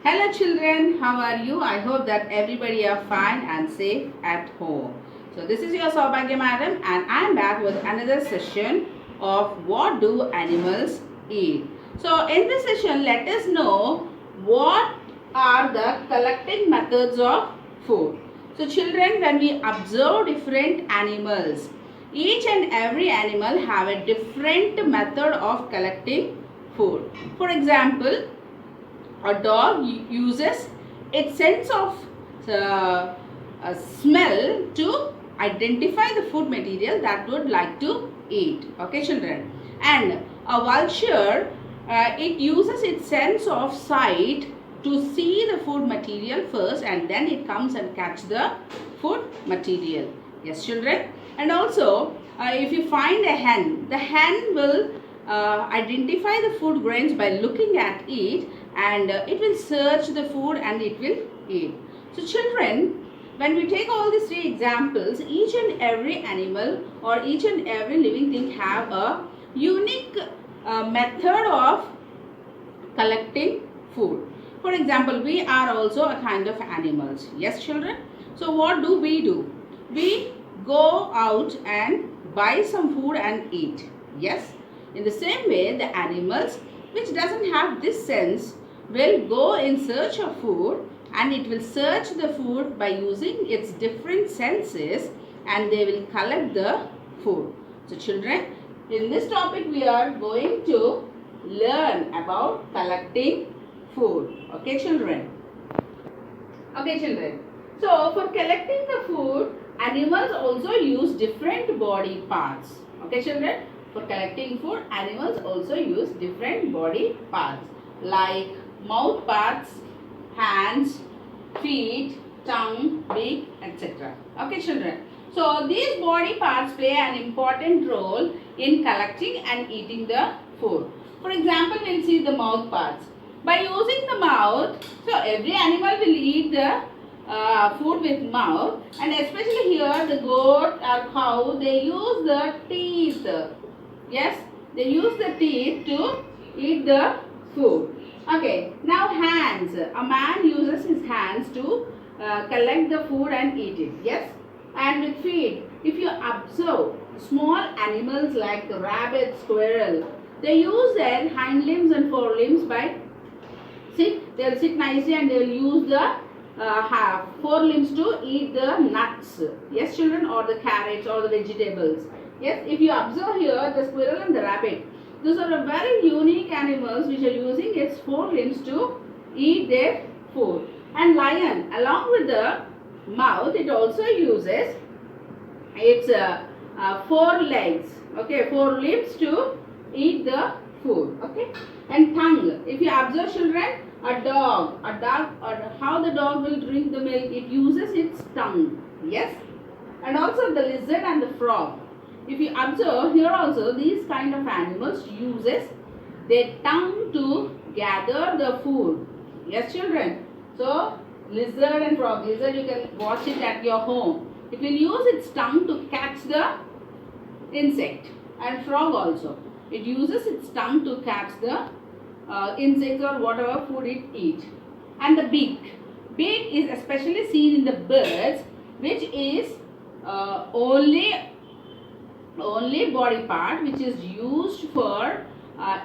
Hello children, how are you? I hope that everybody are fine and safe at home. So this is your Saubhagya madam and I am back with another session of what do animals eat. So in this session, let us know what are the collecting methods of food. So children, when we observe different animals, each and every animal have a different method of collecting food. For example, a dog uses its sense of smell to identify the food material that would like to eat. Okay, children. And a vulture, it uses its sense of sight to see the food material first, and then it comes and catch the food material. Yes, children. And also, if you find a hen, the hen will identify the food grains by looking at it, and it will search the food and it will eat. So children, when we take all these three examples, each and every animal or each and every living thing have a unique method of collecting food. For example, we are also a kind of animals. Yes, children. So what do? We go out and buy some food and eat. Yes. In the same way, the animals which doesn't have this sense will go in search of food, and it will search the food by using its different senses, and they will collect the food. So children, in this topic we are going to learn about collecting food. Okay children. Okay children. So for collecting the food, animals also use different body parts. Okay children. For collecting food, animals also use different body parts like mouth parts, hands, feet, tongue, beak, etc. Okay children. So these body parts play an important role in collecting and eating the food. For example, we'll see the mouth parts. By using the mouth, so every animal will eat the food with mouth, and especially here the goat or cow, they use the teeth. Yes, they use the teeth to eat the food. Okay, now hands. A man uses his hands to collect the food and eat it. Yes, and with feet. If you observe small animals like the rabbit, squirrel, they use their hind limbs and forelimbs by they'll sit nicely and they'll use the forelimbs to eat the nuts. Yes, children, or the carrots or the vegetables. Yes, if you observe here the squirrel and the rabbit, those are very unique animals which are using its forelimbs to eat their food. And lion, along with the mouth, it also uses its four legs, okay, four limbs to eat the food. Okay, and tongue. If you observe children, a dog, or how the dog will drink the milk, it uses its tongue. Yes, and also the lizard and the frog. If you observe here also, these kind of animals uses their tongue to gather the food. Yes, children. So lizard and frog. Lizard, you can watch it at your home. It will use its tongue to catch the insect, and frog also. It uses its tongue to catch the insects or whatever food it eats. And the beak. Beak is especially seen in the birds, which is only body part which is used for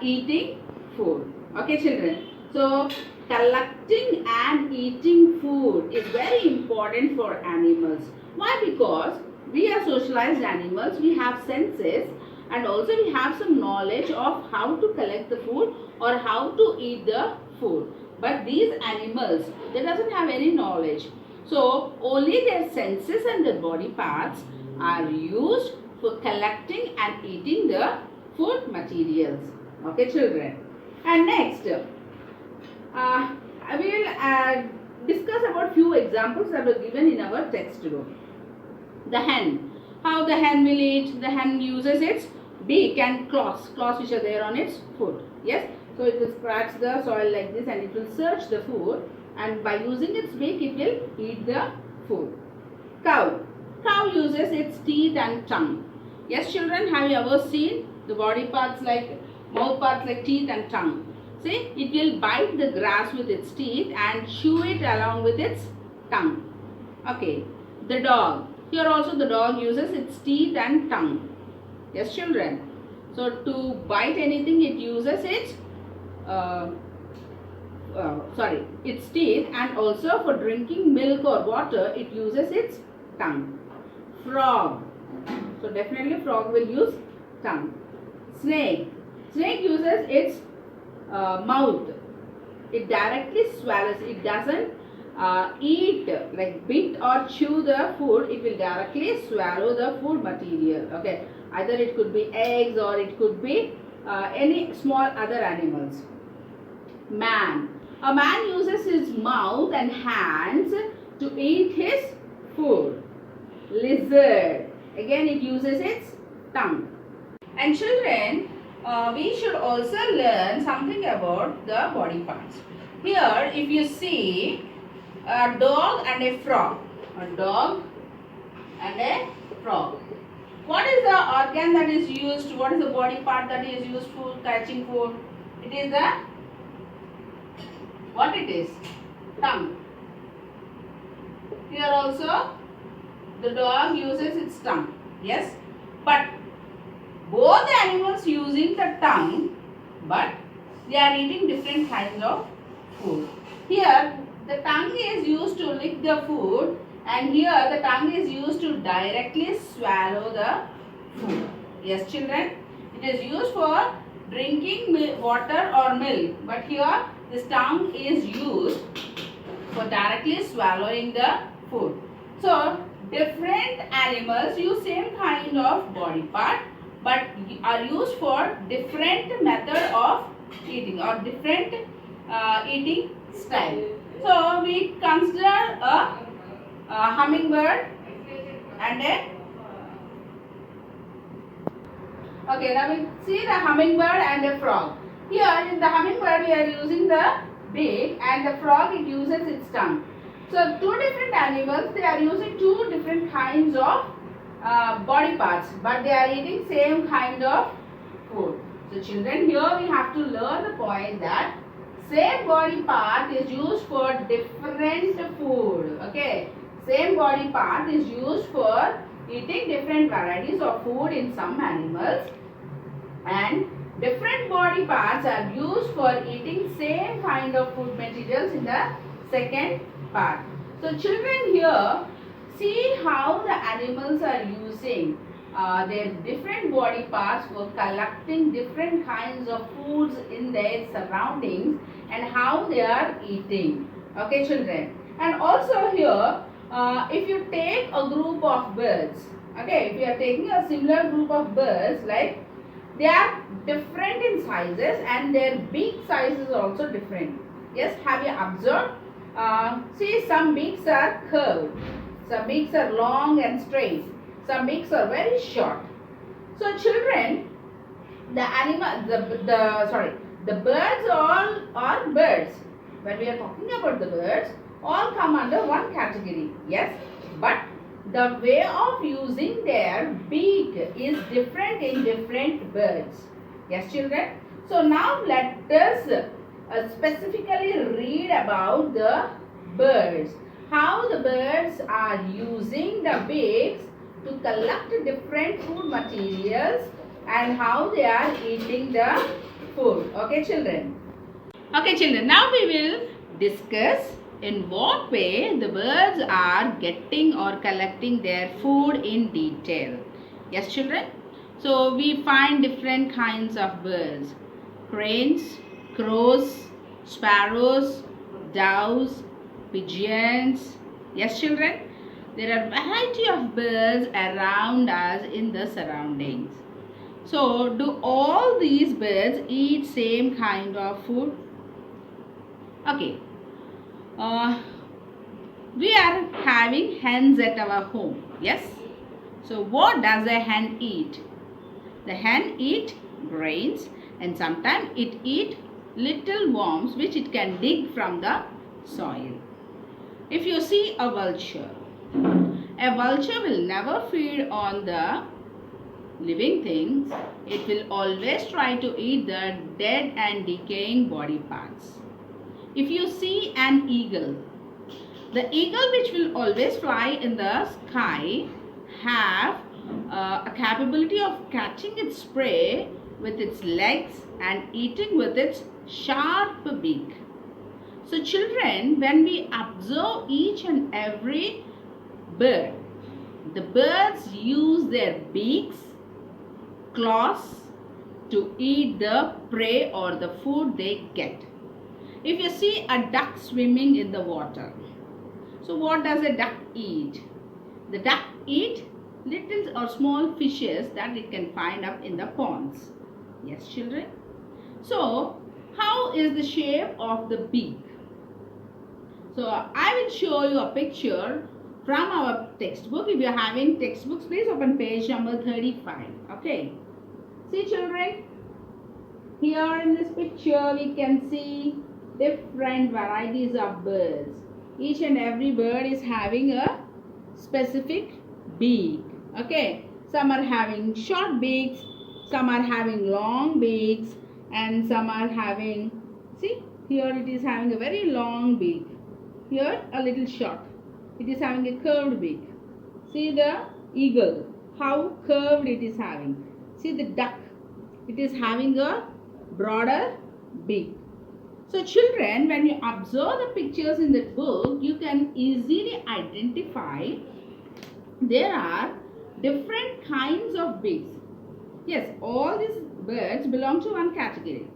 eating food. Okay children. So collecting and eating food is very important for animals. Why? Because we are socialized animals, we have senses, and also we have some knowledge of how to collect the food or how to eat the food. But these animals, they doesn't have any knowledge. So only their senses and their body parts are used for collecting and eating the food materials. Okay children. And next, I will discuss about few examples that were given in our textbook. The hen. How the hen will eat? The hen uses its beak and claws which are there on its foot. Yes. So it will scratch the soil like this and it will search the food, and by using its beak it will eat the food. Cow. Cow uses its teeth and tongue. Yes children, have you ever seen the body parts like mouth parts like teeth and tongue? See, it will bite the grass with its teeth and chew it along with its tongue. Okay, the dog. Here also the dog uses its teeth and tongue. Yes, children. So to bite anything, it uses its its teeth, and also for drinking milk or water, it uses its tongue. Frog. So definitely frog will use tongue. Snake. Snake uses its mouth. It directly swallows. It doesn't eat, like bit or chew the food. It will directly swallow the food material. Okay, either it could be eggs or it could be any small other animals. Man. A man uses his mouth and hands to eat his food. Lizard. Again, it uses its tongue. And children, we should also learn something about the body parts. Here, if you see a dog and a frog. A dog and a frog. What is the organ that is used? What is the body part that is used for catching food? It is the, what it is? Tongue. Here also the dog uses its tongue. Yes, but both the animals using the tongue, but they are eating different kinds of food. Here the tongue is used to lick the food, and here the tongue is used to directly swallow the food. Yes, children, it is used for drinking water or milk, but here this tongue is used for directly swallowing the food. So different animals use same kind of body part, but are used for different method of eating or different eating style. So we consider a hummingbird and a, okay, now we see the hummingbird and a frog. Here in the hummingbird we are using the beak, and the frog it uses its tongue. So two different animals, they are using two different kinds of body parts, but they are eating same kind of food. So children, here we have to learn the point that same body part is used for different food. Okay, same body part is used for eating different varieties of food in some animals, and different body parts are used for eating same kind of food materials in the second part. So children, here see how the animals are using their different body parts for collecting different kinds of foods in their surroundings and how they are eating. Okay, children. And also here, if you take a group of birds, okay, if you are taking a similar group of birds, like they are different in sizes and their beak size is also different. Yes, have you observed? See, some beaks are curved, some beaks are long and straight, some beaks are very short. So children, the birds all are birds. When we are talking about the birds, all come under one category. Yes, but the way of using their beak is different in different birds. Yes, children. So now let us specifically read about the birds. How the birds are using the beaks to collect different food materials and how they are eating the food. Okay, children. Okay, children. Now we will discuss in what way the birds are getting or collecting their food in detail. Yes, children. So we find different kinds of birds. Cranes, crows, sparrows, doves, pigeons. Yes, children. There are variety of birds around us in the surroundings. So do all these birds eat same kind of food? Okay. We are having hens at our home. Yes. So what does a hen eat? The hen eat grains, and sometimes it eat little worms which it can dig from the soil. If you see a vulture will never feed on the living things, it will always try to eat the dead and decaying body parts. If you see an eagle, the eagle which will always fly in the sky have a capability of catching its prey with its legs and eating with its sharp beak. So children, when we observe each and every bird, the birds use their beaks, claws to eat the prey or the food they get. If you see a duck swimming in the water, so what does a duck eat? The duck eat little or small fishes that it can find up in the ponds. Yes, children? So, how is the shape of the beak? So, I will show you a picture from our textbook. If you are having textbooks, please open page number 35. Okay. See, children? Here in this picture, we can see different varieties of birds. Each and every bird is having a specific beak. Okay, some are having short beaks, some are having long beaks, and some are having, see, here it is having a very long beak, here a little short. It is having a curved beak. See the eagle, how curved it is having. See the duck, it is having a broader beak. So children, when you observe the pictures in the book, you can easily identify there are different kinds of beaks. Yes, all these birds belong to one category,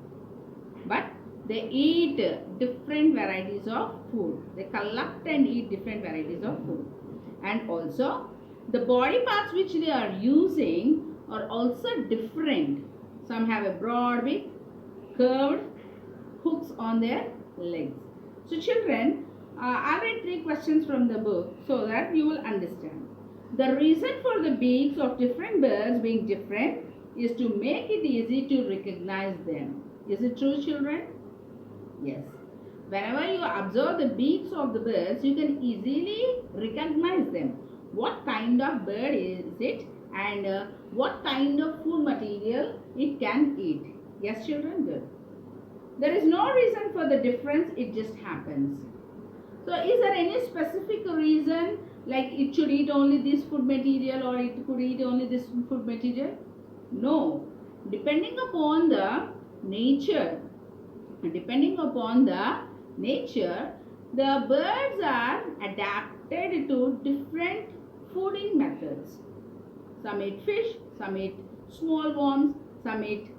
but they eat different varieties of food. They collect and eat different varieties of food. And also, the body parts which they are using are also different. Some have a broad beak, curved, hooks on their legs. So children, I read 3 questions from the book so that you will understand. The reason for the beaks of different birds being different is to make it easy to recognize them. Is it true, children? Yes. Whenever you observe the beaks of the birds, you can easily recognize them. What kind of bird is it and what kind of food material it can eat. Yes, children? Good. There is no reason for the difference, it just happens. So is there any specific reason like it should eat only this food material or it could eat only this food material? No. Depending upon the nature, the birds are adapted to different fooding methods. Some eat fish, some eat small worms, some eat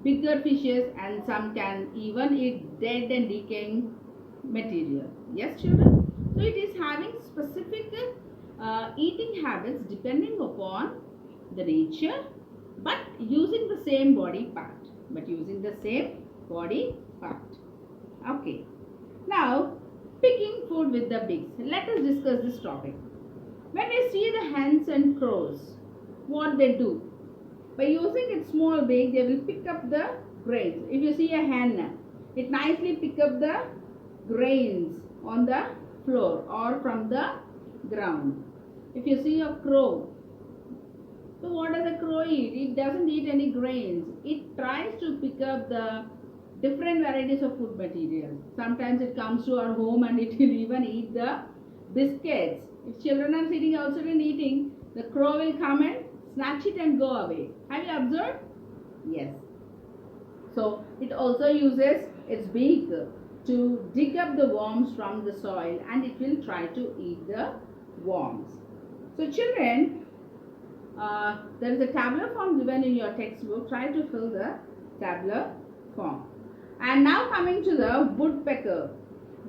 bigger fishes, and some can even eat dead and decaying material. Yes, children? So it is having specific eating habits depending upon the nature, but using the same body part. Okay. Now, picking food with the beaks. Let us discuss this topic. When we see the hens and crows, what they do? By using its small beak, they will pick up the grains. If you see a hen, it nicely pick up the grains on the floor or from the ground. If you see a crow, so what does a crow eat? It doesn't eat any grains. It tries to pick up the different varieties of food material. Sometimes it comes to our home and it will even eat the biscuits. If children are sitting outside and eating, the crow will come and snatch it and go away. Have you observed? Yes. So it also uses its beak to dig up the worms from the soil and it will try to eat the worms. So children, there is a tabular form given in your textbook. Try to fill the tabular form. And now coming to the woodpecker,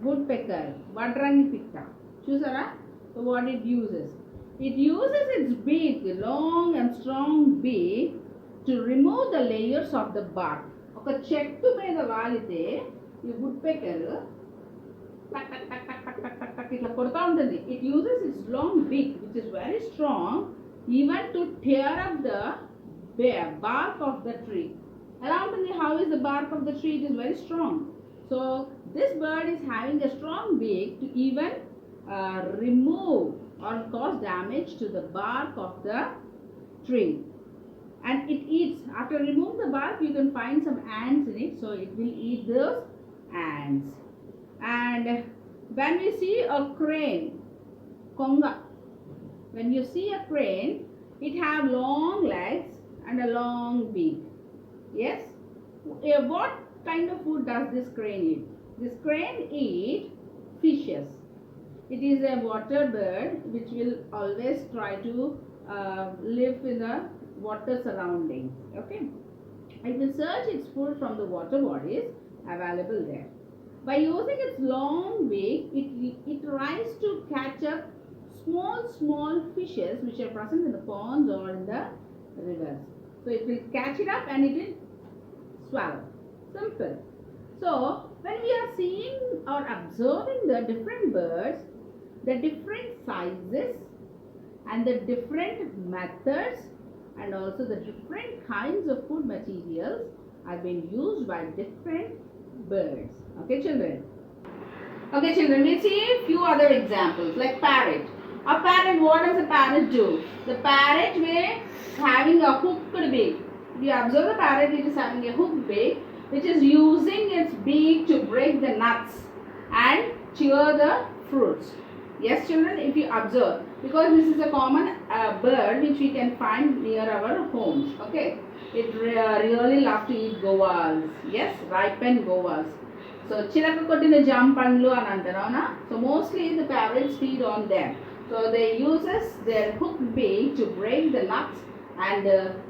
Vadrangi pitta. Chusara? So what it uses? It uses its beak, long and strong beak, to remove the layers of the bark. ఒక చెట్టు మీద వాలితే ఈ woodpecker ఇట్లా కొడతా ఉంటుంది. It uses its long beak, which is very strong, even to tear up the bark of the tree. How is the bark of the tree? It is very strong. So this bird is having a strong beak to even remove or cause damage to the bark of the tree, and it eats. After remove the bark, you can find some ants in it, so it will eat those ants. And when we see a crane, konga, when you see a crane, it have long legs and a long beak. Yes. What kind of food does this crane eat? This crane eat fishes. It is a water bird which will always try to live in the water surroundings. Okay. It will search its food from the water bodies available there. By using its long beak, it tries to catch up small fishes which are present in the ponds or in the rivers. So it will catch it up and it will swallow. Simple. So when we are seeing or observing the different birds, the different sizes and the different methods and also the different kinds of food materials are being used by different birds. Okay, children. Okay, children, we see a few other examples like parrot. A parrot, what does a parrot do? The parrot is having a hooked beak. If you observe the parrot, it is having a hooked beak which is using its beak to break the nuts and chew the fruits. Yes, children, if you observe, because this is a common bird which we can find near our homes. Okay, it really loves to eat govas. Yes, ripened govas. So chilaka kotina jam pandlu and antarana. So mostly the parrots feed on them. So they uses their hooked beak to break the nuts and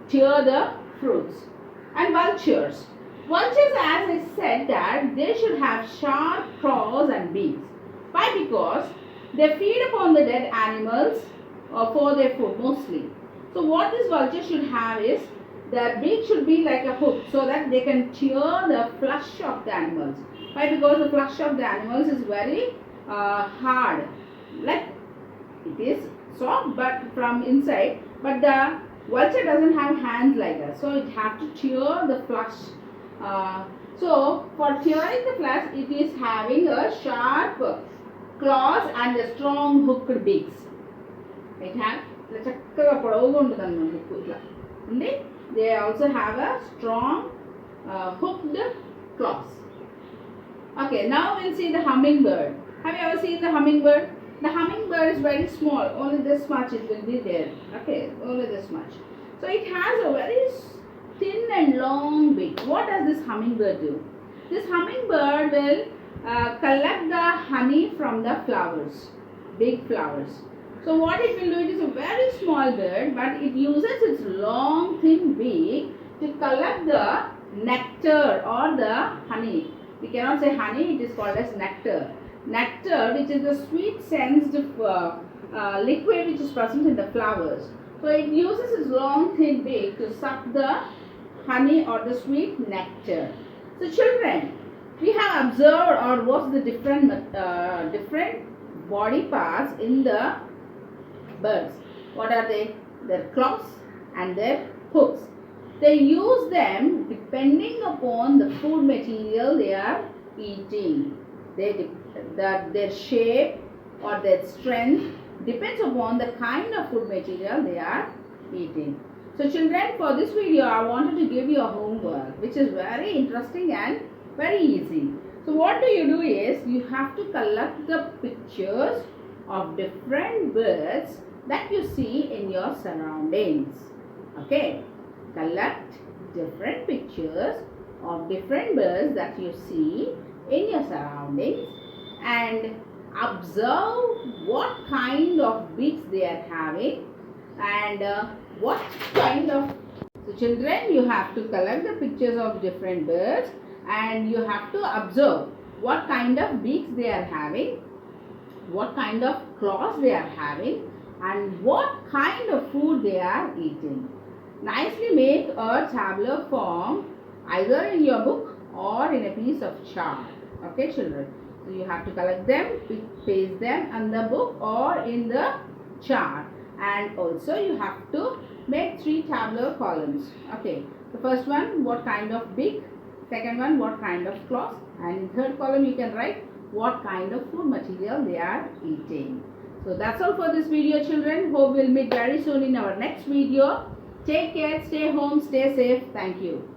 tear the fruits. And vultures. Vultures, as I said, that they should have sharp claws and beaks. Why? Because they feed upon the dead animals for their food mostly. So what this vulture should have is their beak should be like a hook so that they can tear the flesh of the animals. Why? Because the flesh of the animals is very hard. Like it is soft but from inside, but the vulture doesn't have hands like that, so it have to tear the flesh. So for tearing the flesh, it is having a sharp claws and a strong hooked beaks. It have they also have a strong hooked claws. Okay, now we'll see the hummingbird. Have you ever seen the hummingbird? The hummingbird is very small, only this much it will be there. Okay, only this much. So it has a very thin and long beak. What does this hummingbird do? This hummingbird will collect the honey from the flowers, big flowers. So what it will do, it is a very small bird, but it uses its long thin beak to collect the nectar or the honey. We cannot say honey, it is called as nectar. Nectar, which is the sweet sensed liquid which is present in the flowers. So it uses its long thin beak to suck the honey or the sweet nectar. So children, we have observed or watched the different body parts in the birds. What are they? Their claws and their hooks. They use them depending upon the food material they are eating. Their shape or their strength depends upon the kind of food material they are eating. So children, for this video I wanted to give you a homework which is very interesting and very easy. So what do is you have to collect the pictures of different birds that you see in your surroundings. Okay, collect different pictures of different birds that you see in your surroundings and observe what kind of beaks they are having and what kind of. So children, you have to collect the pictures of different birds and you have to observe what kind of beaks they are having, what kind of claws they are having and what kind of food they are eating. Nicely make a tabular form either in your book or in a piece of chart. Okay children, so you have to collect them, paste them on the book or in the chart, and also you have to make 3 tabular columns. Okay, the first one, what kind of beak, second one, what kind of claws, and in third column you can write what kind of food material they are eating. So that's all for this video children. Hope we'll meet very soon in our next video. Take care, stay home, stay safe. Thank you.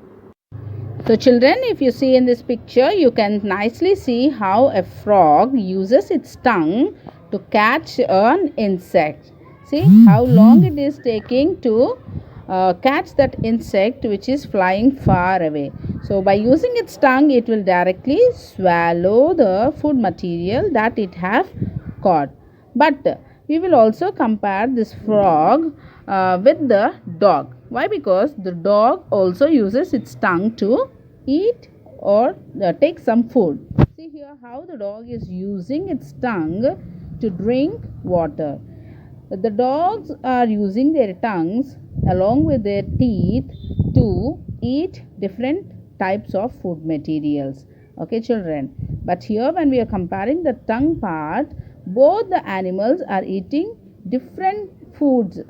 So children, if you see in this picture, you can nicely see how a frog uses its tongue to catch an insect. See how long it is taking to catch that insect which is flying far away. So by using its tongue, it will directly swallow the food material that it have caught. But we will also compare this frog with the dog. Why? Because the dog also uses its tongue to eat or take some food. See here how the dog is using its tongue to drink water. The dogs are using their tongues along with their teeth to eat different types of food materials. Okay, children. But here, when we are comparing the tongue part, both the animals are eating different foods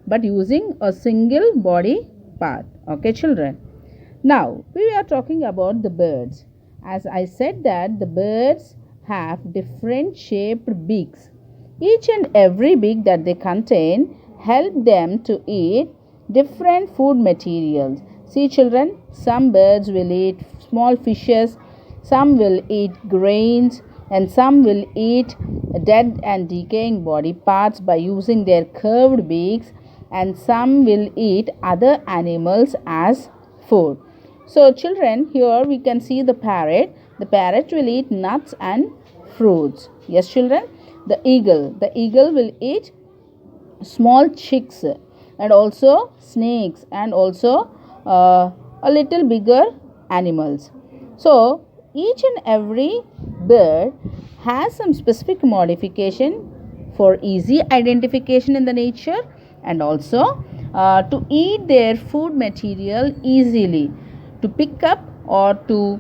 but using a single body part. Okay, children. Now, we are talking about the birds. As I said that the birds have different shaped beaks. Each and every beak that they contain help them to eat different food materials. See children, some birds will eat small fishes, some will eat grains, and some will eat dead and decaying body parts by using their curved beaks, and some will eat other animals as food. So children, here we can see the parrot. The parrot will eat nuts and fruits. Yes children. The eagle will eat small chicks and also snakes and also a little bigger animals. So each and every bird has some specific modification for easy identification in the nature, and also to eat their food material easily, to pick up or to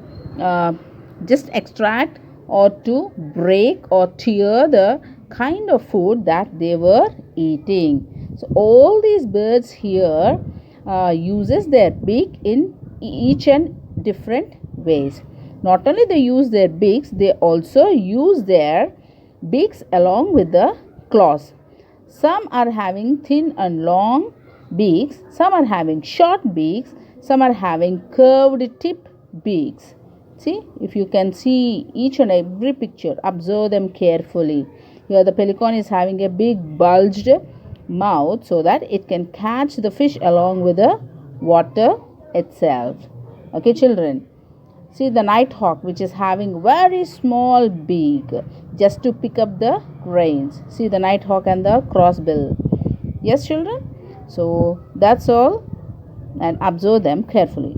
just extract or to break or tear the kind of food that they were eating. So all these birds here uses their beak in each and different ways. Not only they use their beaks, they also use their beaks along with the claws. Some are having thin and long beaks, some are having short beaks, some are having curved tip beaks. See, if you can see each and every picture, observe them carefully. Here the pelican is having a big bulged mouth so that it can catch the fish along with the water itself. Okay children. See the nighthawk, which is having very small beak just to pick up the grains. See the nighthawk and the crossbill. Yes children. So that's all, and observe them carefully.